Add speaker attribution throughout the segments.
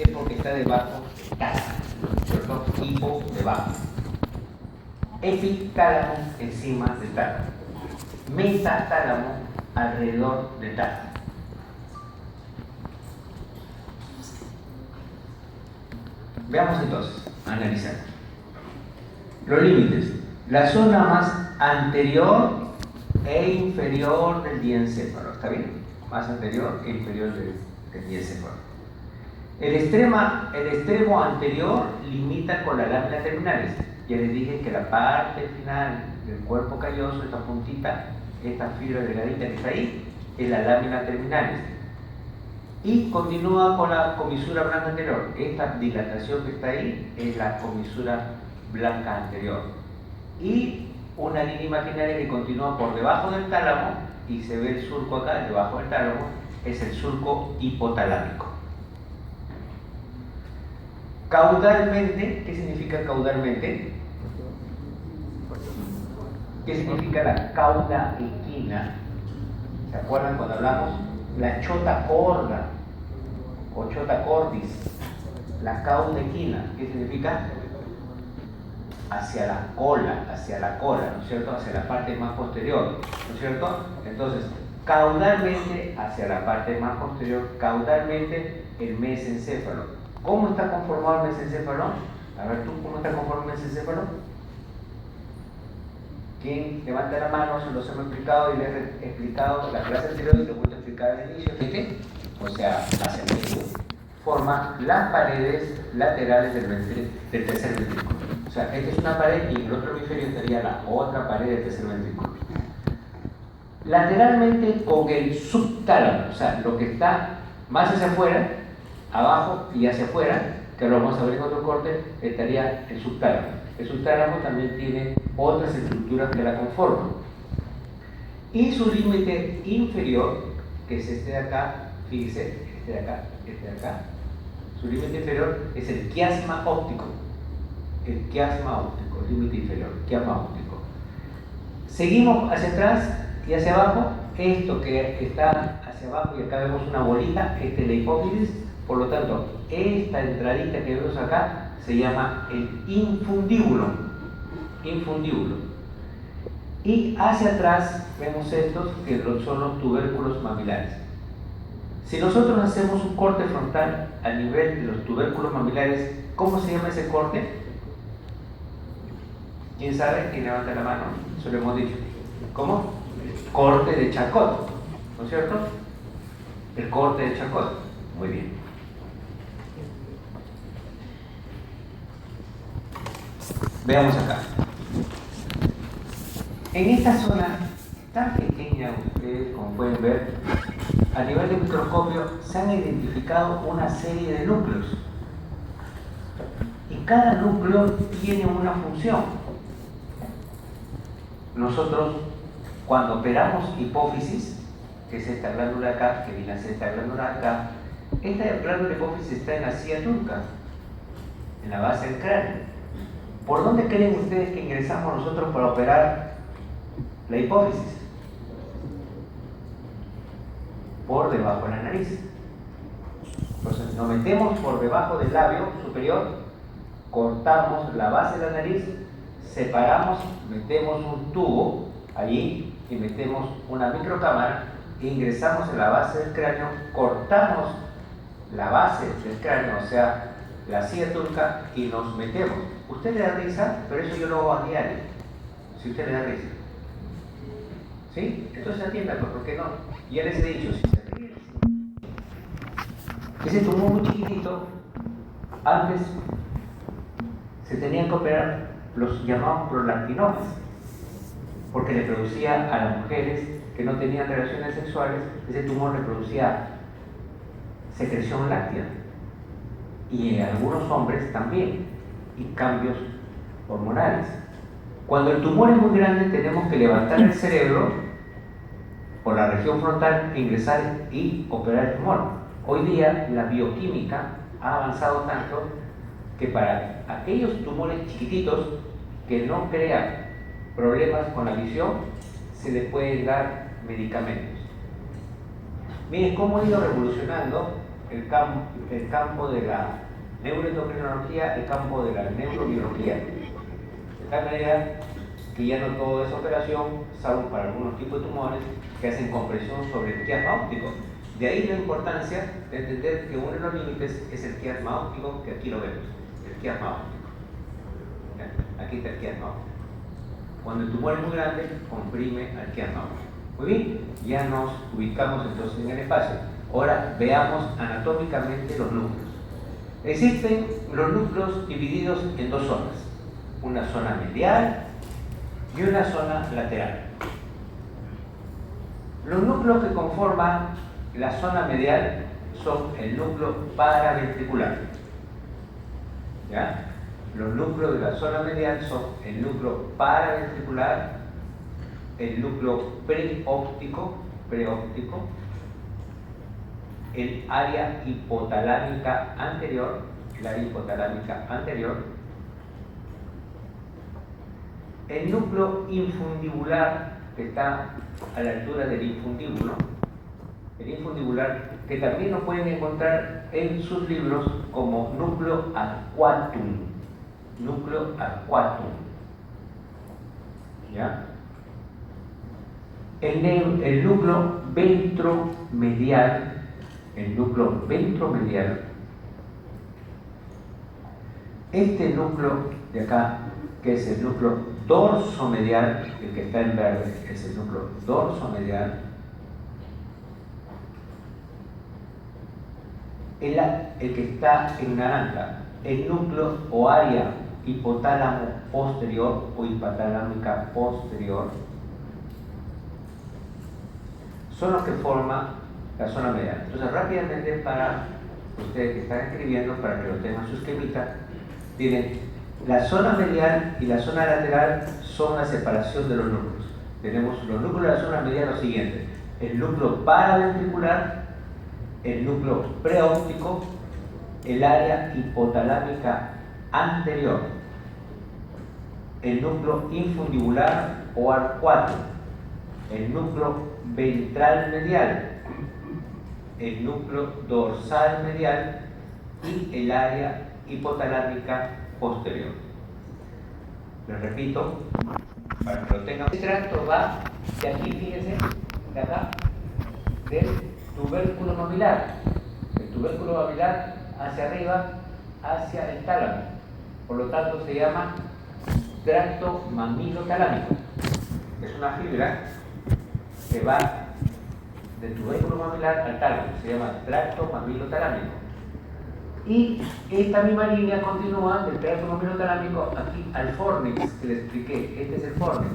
Speaker 1: es porque está debajo del tálamo, ¿cierto? Hipo debajo. Epitálamo encima del tálamo. Metatálamo alrededor del tálamo. Veamos entonces, analizar. Los límites. La zona más anterior e inferior del diencéfalo, ¿está bien? Más anterior e inferior del diencéfalo. El extremo anterior limita con la lámina terminalis. Ya les dije que la parte final del cuerpo calloso, esta puntita, esta fibra delgadita que está ahí, es la lámina terminalis. Y continúa con la comisura blanca anterior. Esta dilatación que está ahí es la comisura blanca anterior. Y una línea imaginaria que continúa por debajo del tálamo, y se ve el surco acá, debajo del tálamo, es el surco hipotalámico. Caudalmente, ¿qué significa caudalmente? ¿Qué significa la cauda equina? ¿Se acuerdan cuando hablamos? La chota corda o chota cordis, la cauda equina, ¿qué significa? Hacia la cola, ¿no es cierto? Hacia la parte más posterior, ¿no es cierto? Entonces, caudalmente hacia la parte más posterior, caudalmente el mesencéfalo. ¿Cómo está conformado el mesencéfalo? A ver tú, ¿cómo está conformado el mesencéfalo? ¿Quién levanta la mano? Se los hemos explicado y les he explicado en la clase anterior y lo voy a explicar al inicio. ¿Viste? O sea, hacia el medio. Forma las paredes laterales del tercer ventrículo. O sea, esta es una pared y en el otro hemisferio estaría la otra pared del tercer ventrículo. Lateralmente con el subtálamo, o sea, lo que está más hacia afuera, abajo y hacia afuera, que lo vamos a ver en otro corte, estaría el subtálamo. El subtálamo también tiene otras estructuras que la conforman. Y su límite inferior, que es este de acá, fíjense, este de acá, su límite inferior es el quiasma óptico. El quiasma óptico, el límite inferior, quiasma óptico. Seguimos hacia atrás y hacia abajo. Esto que está hacia abajo, y acá vemos una bolita, esta es la hipófisis. Por lo tanto, esta entradita que vemos acá se llama el infundíbulo. Y hacia atrás vemos estos que son los tubérculos mamilares. Si nosotros hacemos un corte frontal a nivel de los tubérculos mamilares, ¿cómo se llama ese corte? ¿Quién sabe? ¿Quién levanta la mano? Eso lo hemos dicho. ¿Cómo? Corte de Charcot, ¿no es cierto? El corte de Charcot. Muy bien. Veamos acá. En esta zona tan pequeña, ustedes como pueden ver, a nivel de microscopio se han identificado una serie de núcleos. Y cada núcleo tiene una función. Nosotros, cuando operamos hipófisis, que es esta glándula acá, que viene a ser esta glándula acá, esta glándula hipófisis está en la silla turca, en la base del cráneo. ¿Por dónde creen ustedes que ingresamos nosotros para operar la hipófisis? Por debajo de la nariz. Entonces nos metemos por debajo del labio superior, cortamos la base de la nariz, separamos, metemos un tubo allí y metemos una microcámara, ingresamos en la base del cráneo, cortamos la base del cráneo, o sea, la silla turca, y nos metemos. Usted le da risa, pero eso yo lo hago a diario. Si usted le da risa, ¿sí? Entonces atienda, ¿por qué no? Ya les he dicho, si se ríe, ese tumor muy chiquitito, antes se tenían que operar los llamados prolactinomas, porque le producía a las mujeres que no tenían relaciones sexuales, ese tumor le producía secreción láctea, y en algunos hombres también, y cambios hormonales. Cuando el tumor es muy grande, tenemos que levantar el cerebro por la región frontal, ingresar y operar el tumor. Hoy día la bioquímica ha avanzado tanto que para aquellos tumores chiquititos que no crean problemas con la visión, se les pueden dar medicamentos. Miren cómo ha ido revolucionando el campo de la neuroendocrinología, el campo de la neurobiología. De tal manera que ya no todo es operación, salvo para algunos tipos de tumores que hacen compresión sobre el quiasma óptico. De ahí la importancia de entender que uno de los límites es el quiasma óptico, que aquí lo vemos, el quiasma óptico. ¿Ya? Aquí está el quiasma óptico. Cuando el tumor es muy grande, comprime al quiasma óptico. Muy bien, ya nos ubicamos entonces en el espacio. Ahora veamos anatómicamente los núcleos. Existen los núcleos divididos en dos zonas, una zona medial y una zona lateral. Los núcleos que conforman la zona medial son el núcleo paraventricular. ¿Ya? Los núcleos de la zona medial son el núcleo paraventricular, el núcleo preóptico, el área hipotalámica anterior, el núcleo infundibular, que está a la altura del infundíbulo, el infundibular, que también lo pueden encontrar en sus libros como núcleo arcuatum. ¿Ya? El núcleo ventromedial, este núcleo de acá, que es el núcleo dorsomedial, el que está en verde es el núcleo dorsomedial, el que está en naranja, el núcleo o área hipotálamo posterior o hipotalámica posterior, son los que forman la zona medial. Entonces, rápidamente, para ustedes que están escribiendo, para que lo tengan su esquemita, tienen la zona medial y la zona lateral son la separación de los núcleos. Tenemos los núcleos de la zona medial los siguientes: el núcleo paraventricular, el núcleo preóptico, el área hipotalámica anterior, el núcleo infundibular o arcuato, el núcleo ventral medial, el núcleo dorsal medial y el área hipotalámica posterior. Les repito, para que lo tengan. El tracto va de aquí, fíjense, de acá, del tubérculo mamilar. El tubérculo mamilar hacia arriba, hacia el tálamo. Por lo tanto, se llama tracto mamilotalámico. Es una fibra que va del tubérculo mamilar al tálamo. Se llama tracto mamilotalámico. Y esta misma línea continúa del tracto mamilotalámico aquí al fornix, que les expliqué. Este es el fornix,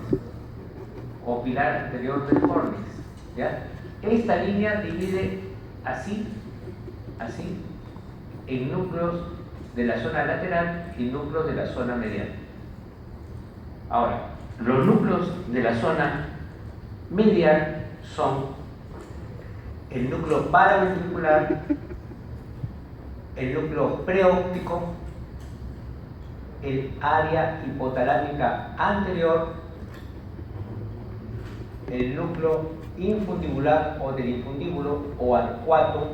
Speaker 1: o pilar anterior del fornix. ¿Ya? Esta línea divide así, en núcleos de la zona lateral y núcleos de la zona medial. Ahora, los núcleos de la zona medial son el núcleo paraventricular, el núcleo preóptico, el área hipotalámica anterior, el núcleo infundibular o del infundíbulo o arcuato,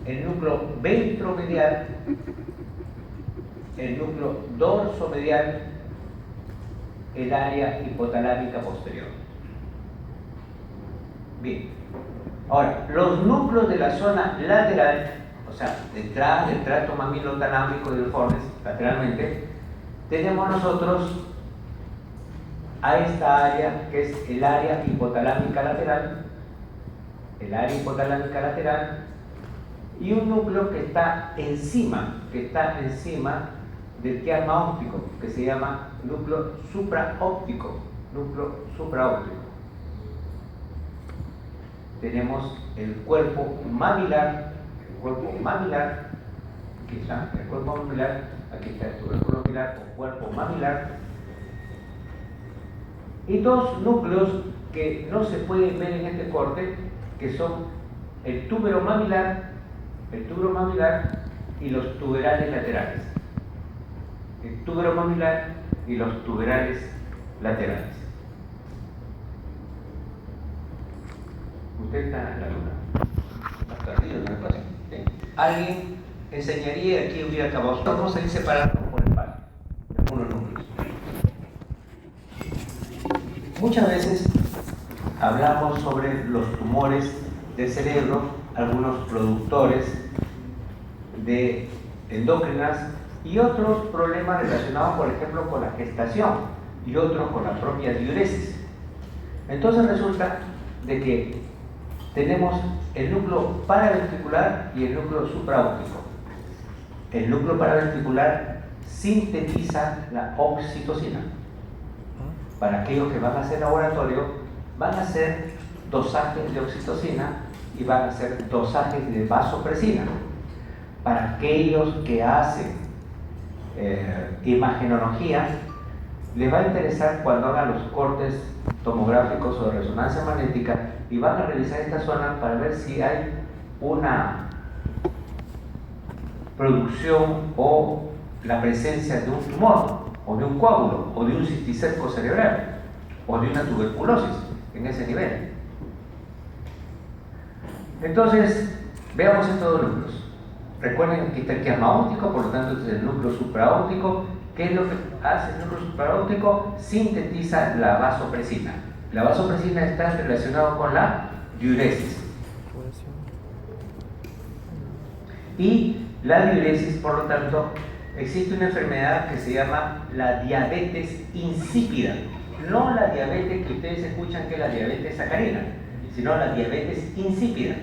Speaker 1: el núcleo ventromedial, el núcleo dorsomedial, el área hipotalámica posterior. Bien, ahora, los núcleos de la zona lateral, o sea, detrás del tracto mamilotalámico y del fornix, lateralmente, tenemos nosotros a esta área que es el área hipotalámica lateral, y un núcleo que está encima del quiasma óptico, que se llama núcleo supraóptico. Tenemos el cuerpo mamilar, aquí está el cuerpo mamilar, aquí está el tubérculo mamilar o cuerpo mamilar, y dos núcleos que no se pueden ver en este corte, que son el túbero mamilar y los tuberales laterales. El túbero mamilar y los tuberales laterales. Usted está en la luna. perdido en el espacio. ¿Sí? Alguien enseñaría aquí hubiera acabado. ¿Cómo se dice separarnos por el espacio? Algunos números. Muchas veces hablamos sobre los tumores del cerebro, algunos productores de endócrinas y otros problemas relacionados, por ejemplo, con la gestación y otros con la propia diuresis. Entonces resulta de que tenemos el núcleo paraventricular y el núcleo supraóptico. El núcleo paraventricular sintetiza la oxitocina. Para aquellos que van a hacer laboratorio, van a hacer dosajes de oxitocina y van a hacer dosajes de vasopresina. Para aquellos que hacen imagenología, les va a interesar cuando hagan los cortes tomográficos o de resonancia magnética y van a revisar esta zona para ver si hay una producción o la presencia de un tumor o de un coágulo o de un cisticerco cerebral o de una tuberculosis en ese nivel. Entonces, veamos estos dos núcleos. Recuerden que aquí está el quiasma óptico, por lo tanto este es el núcleo supraóptico. ¿Qué es lo que hace el núcleo supraóptico? Sintetiza la vasopresina. La vasopresina está relacionada con la diuresis. Y la diuresis, por lo tanto, existe una enfermedad que se llama la diabetes insípida. No la diabetes que ustedes escuchan que es la diabetes sacarina, sino la diabetes insípida.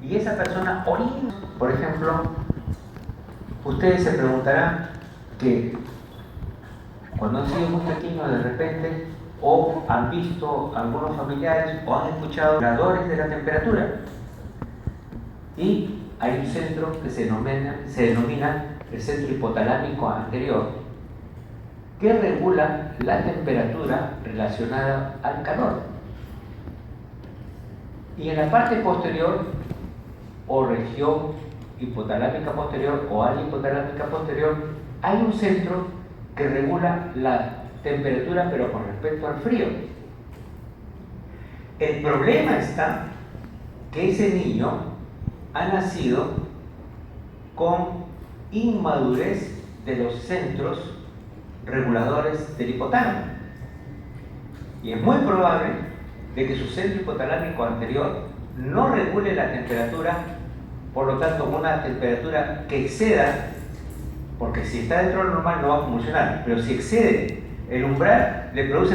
Speaker 1: Y esa persona orina. Por ejemplo, ustedes se preguntarán que cuando han sido muy pequeños de repente o han visto algunos familiares o han escuchado reguladores de la temperatura. Y hay un centro que se denomina el centro hipotalámico anterior, que regula la temperatura relacionada al calor. Y en la parte posterior, o región hipotalámica posterior o área hipotalámica posterior, hay un centro que regula la temperatura pero con respecto al frío. El problema está que ese niño ha nacido con inmadurez de los centros reguladores del hipotálamo. Y es muy probable de que su centro hipotalámico anterior no regule la temperatura, por lo tanto una temperatura que exceda, porque si está dentro de lo normal no va a funcionar, pero si excede el umbral le produce